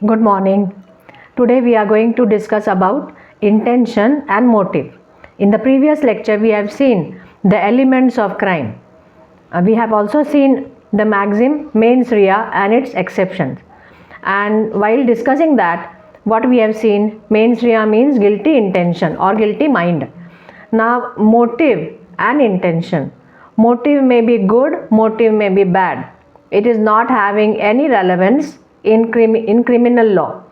Good morning. Today we are going to discuss about intention and motive. In the previous lecture we have seen the elements of crime. We have also seen the maxim mens rea and its exceptions. And while discussing that, what we have seen, mens rea means guilty intention or guilty mind. Now motive and intention. Motive may be good, motive may be bad. It is not having any relevance in criminal law.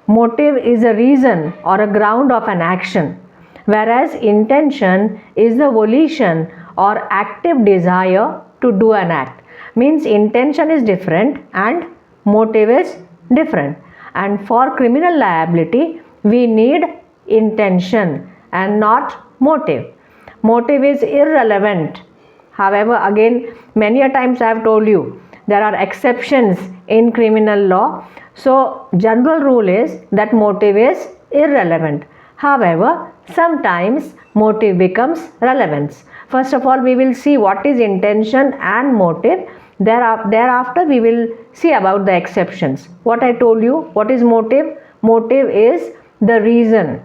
Motive is a reason or a ground of an action, whereas intention is the volition or active desire to do an act. Means intention is different and motive is different. And for criminal liability, we need intention and not motive. Motive is irrelevant. However, again, many a times I have told you, there are exceptions in criminal law. So, general rule is that motive is irrelevant. However, sometimes motive becomes relevance. First of all, we will see what is intention and motive. Thereafter, we will see about the exceptions. What I told you, what is motive? Motive is the reason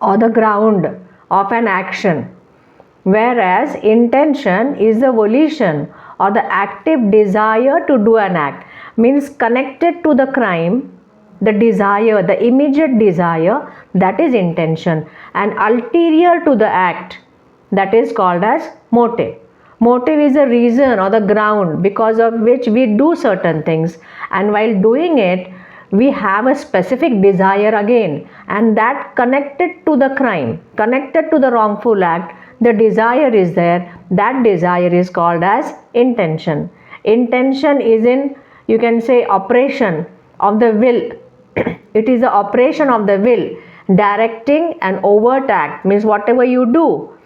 or the ground of an action, whereas intention is the volition or the active desire to do an act. Means connected to the crime, the desire, the immediate desire, that is intention, and ulterior to the act, that is called as motive. Motive is the reason or the ground because of which we do certain things, and while doing it we have a specific desire again, and that connected to the crime, connected to the wrongful act, the desire is there. That desire is called as intention. Intention is in, you can say, operation of the will. It is the operation of the will directing an overt act. Means whatever you do,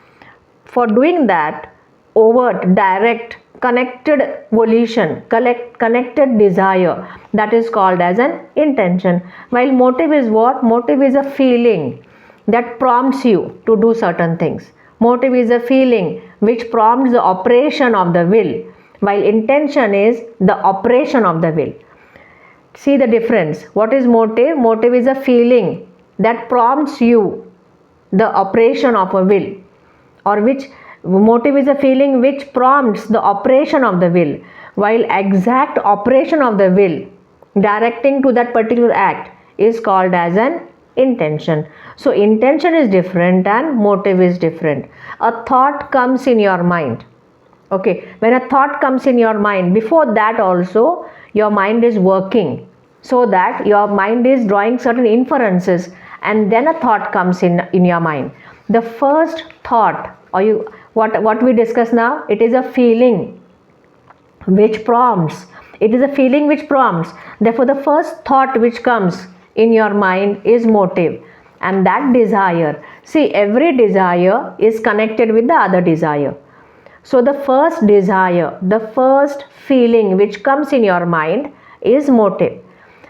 for doing that, overt, direct, connected volition, connected desire, that is called as an intention. While motive is what? Motive is a feeling that prompts you to do certain things. Motive is a feeling which prompts the operation of the will, while intention is the operation of the will. See the difference. What is motive? Motive is a feeling that prompts you the operation of a will, or which motive is a feeling which prompts the operation of the will, while exact operation of the will directing to that particular act is called as an intention. So intention is different and motive is different. A thought comes in your mind. Okay, when a thought comes in your mind, before that also your mind is working, so that your mind is drawing certain inferences, and then a thought comes in your mind. The first thought, or what we discuss now, it is a feeling which prompts. It is a feeling which prompts. Therefore, the first thought which comes in your mind is motive, and that desire. See, every desire is connected with the other desire. So the first desire, the first feeling which comes in your mind is motive.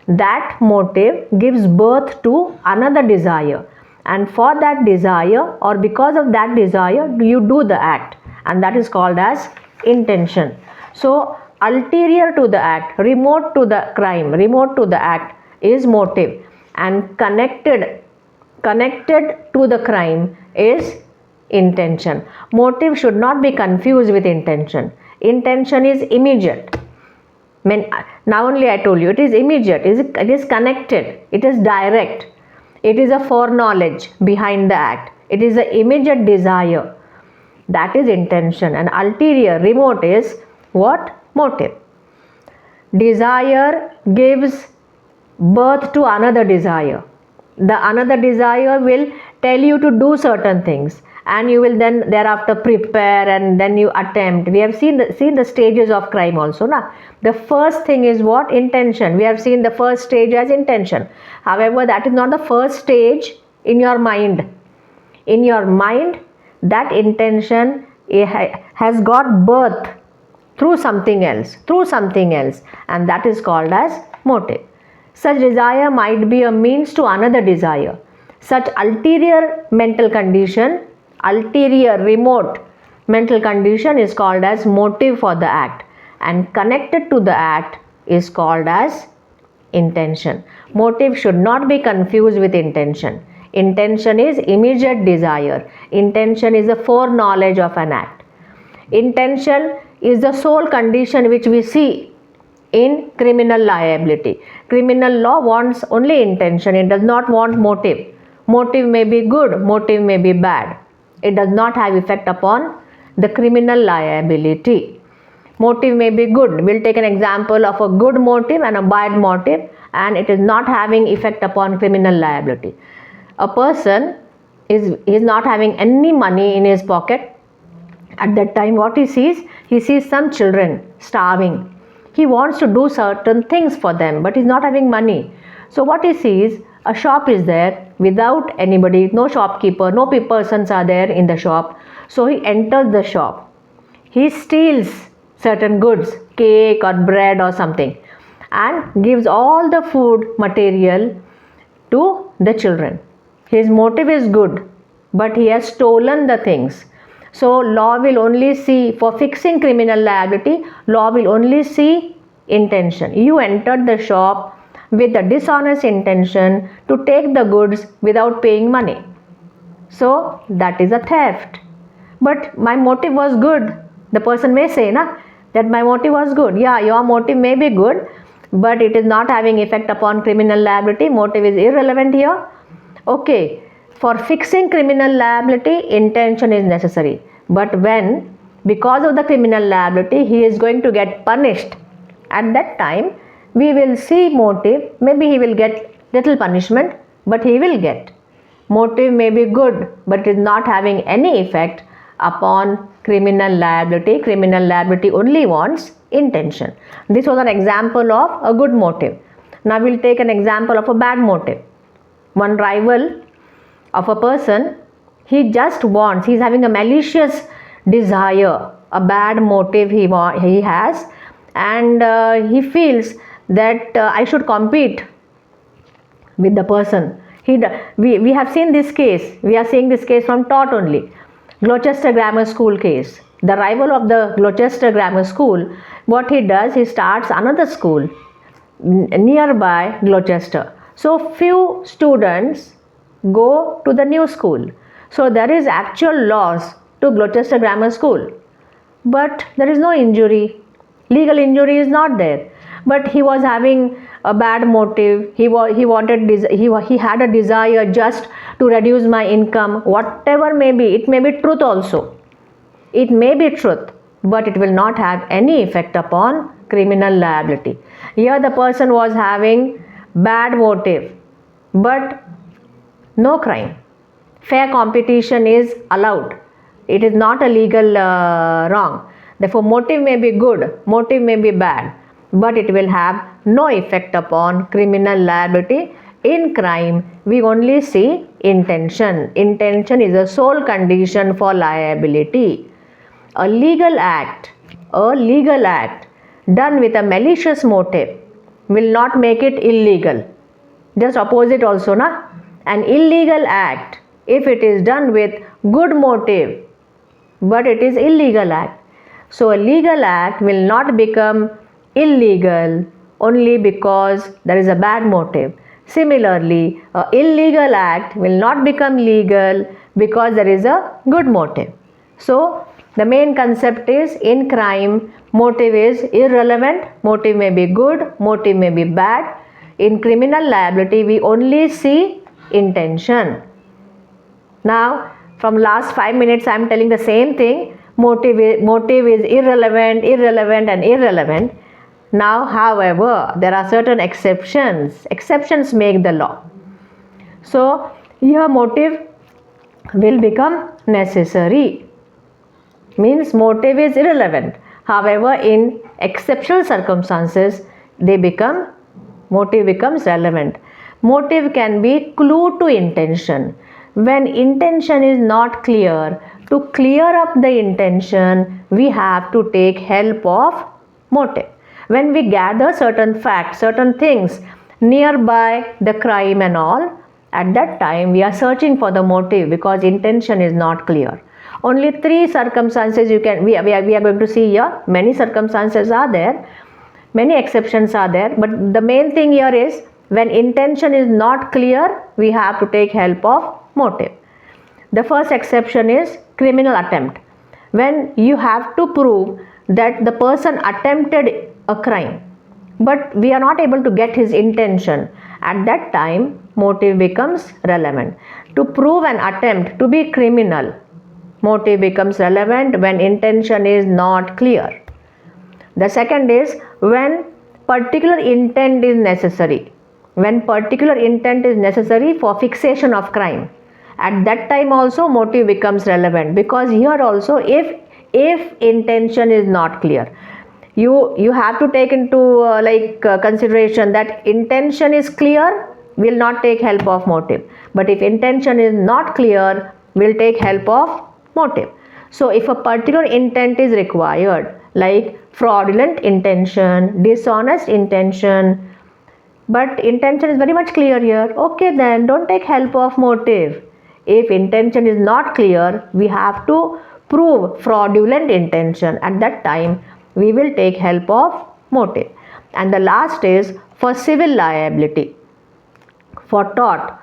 That motive gives birth to another desire, and for that desire, or because of that desire, you do the act, and that is called as intention. So ulterior to the act, remote to the crime, remote to the act is motive, and connected to the crime is intention. Motive should not be confused with intention. Intention is immediate. Now only I told you, it is immediate, it is connected, it is direct, it is a foreknowledge behind the act, it is the immediate desire, that is intention. And ulterior, remote is what? Motive. Desire gives birth to another desire. The another desire will tell you to do certain things, and you will then thereafter prepare, and then you attempt. We have seen the stages of crime also. Now, the first thing is what? Intention. We have seen the first stage as intention. However, that is not the first stage in your mind. In your mind, that intention has got birth through something else, and that is called as motive. Such desire might be a means to another desire. Such ulterior mental condition, ulterior, remote mental condition is called as motive for the act, and connected to the act is called as intention. Motive should not be confused with intention. Intention is immediate desire. Intention is a foreknowledge of an act. Intention is the sole condition which we see in criminal liability. Criminal law wants only intention. It does not want motive. Motive may be good, motive may be bad. It does not have effect upon the criminal liability. Motive may be good. We'll take an example of a good motive and a bad motive, and it is not having effect upon criminal liability. A person is not having any money in his pocket. At that time, what he sees some children starving. He wants to do certain things for them, but he's not having money. So what he sees, a shop is there without anybody, no shopkeeper, no persons are there in the shop. So he enters the shop. He steals certain goods, cake or bread or something, and gives all the food material to the children. His motive is good, but he has stolen the things. So law will only see, for fixing criminal liability, law will only see intention. You entered the shop with a dishonest intention to take the goods without paying money. So that is a theft. But my motive was good. The person may say, that my motive was good. Yeah, your motive may be good, but it is not having effect upon criminal liability. Motive is irrelevant here. Okay, for fixing criminal liability, intention is necessary. But when, because of the criminal liability, he is going to get punished, at that time, we will see motive. Maybe he will get little punishment, but he will get. Motive may be good, but it is not having any effect upon criminal liability. Criminal liability only wants intention. This was an example of a good motive. Now we'll take an example of a bad motive. One rival of a person, he's having a malicious desire, a bad motive he has, and he feels that I should compete with the person. We have seen this case. We are seeing this case from taught only. Gloucester Grammar School case. The rival of the Gloucester Grammar School, what he does, he starts another school nearby Gloucester. So few students go to the new school. So there is actual loss to Gloucester Grammar School, but there is no injury. Legal injury is not there. But he was having a bad motive. He had a desire just to reduce my income. Whatever may be, it may be truth also. It may be truth, but it will not have any effect upon criminal liability. Here the person was having bad motive, but no crime. Fair competition is allowed. It is not a legal wrong. Therefore, motive may be good, motive may be bad, but it will have no effect upon criminal liability. In crime, we only see intention. Intention is a sole condition for liability. A legal act done with a malicious motive will not make it illegal. Just opposite also, na? An illegal act, if it is done with good motive, but it is illegal act. So a legal act will not become illegal only because there is a bad motive. Similarly, an illegal act will not become legal because there is a good motive. So the main concept is, in crime, motive is irrelevant. Motive may be good, motive may be bad. In criminal liability, we only see intention. Now, from last 5 minutes, I am telling the same thing. Motive is irrelevant and irrelevant. Now, however, there are certain exceptions. Exceptions make the law. So, here motive will become necessary. Means motive is irrelevant. However, in exceptional circumstances, motive becomes relevant. Motive can be clue to intention. When intention is not clear, to clear up the intention, we have to take help of motive. When we gather certain facts, certain things nearby the crime and all, at that time we are searching for the motive because intention is not clear. Only 3 circumstances we are going to see here. Many circumstances are there. Many exceptions are there, but the main thing here is when intention is not clear, we have to take help of motive. The first exception is criminal attempt. When you have to prove that the person attempted a crime, but we are not able to get his intention, at that time motive becomes relevant. To prove an attempt to be criminal, motive becomes relevant when intention is not clear. The second is when particular intent is necessary. When particular intent is necessary for fixation of crime, at that time also motive becomes relevant, because here also if intention is not clear, you have to take into consideration that intention is clear, will not take help of motive, but if intention is not clear, will take help of motive. So if a particular intent is required, like fraudulent intention, dishonest intention, but intention is very much clear here, okay, then don't take help of motive. If intention is not clear, we have to prove fraudulent intention. At that time we will take help of motive. And the last is for civil liability. For tort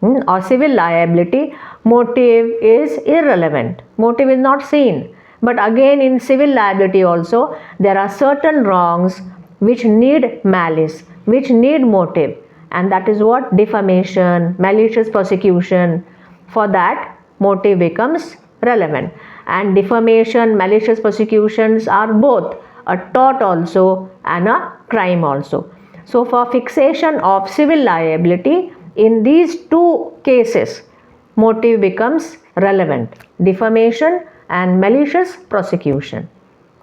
or civil liability, motive is irrelevant. Motive is not seen. But again, in civil liability also, there are certain wrongs which need malice, which need motive, and that is what? Defamation, malicious prosecution. For that, motive becomes relevant. And defamation, malicious prosecutions are both a tort also and a crime also. So for fixation of civil liability, in these two cases, motive becomes relevant: defamation and malicious prosecution.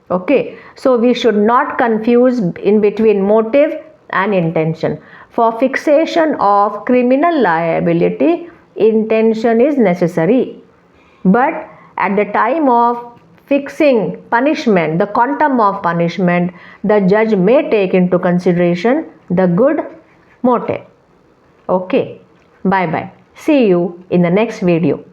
Okay, so we should not confuse in between motive and intention. For fixation of criminal liability, intention is necessary, but at the time of fixing punishment, the quantum of punishment, the judge may take into consideration the good motive. Okay, bye bye. See you in the next video.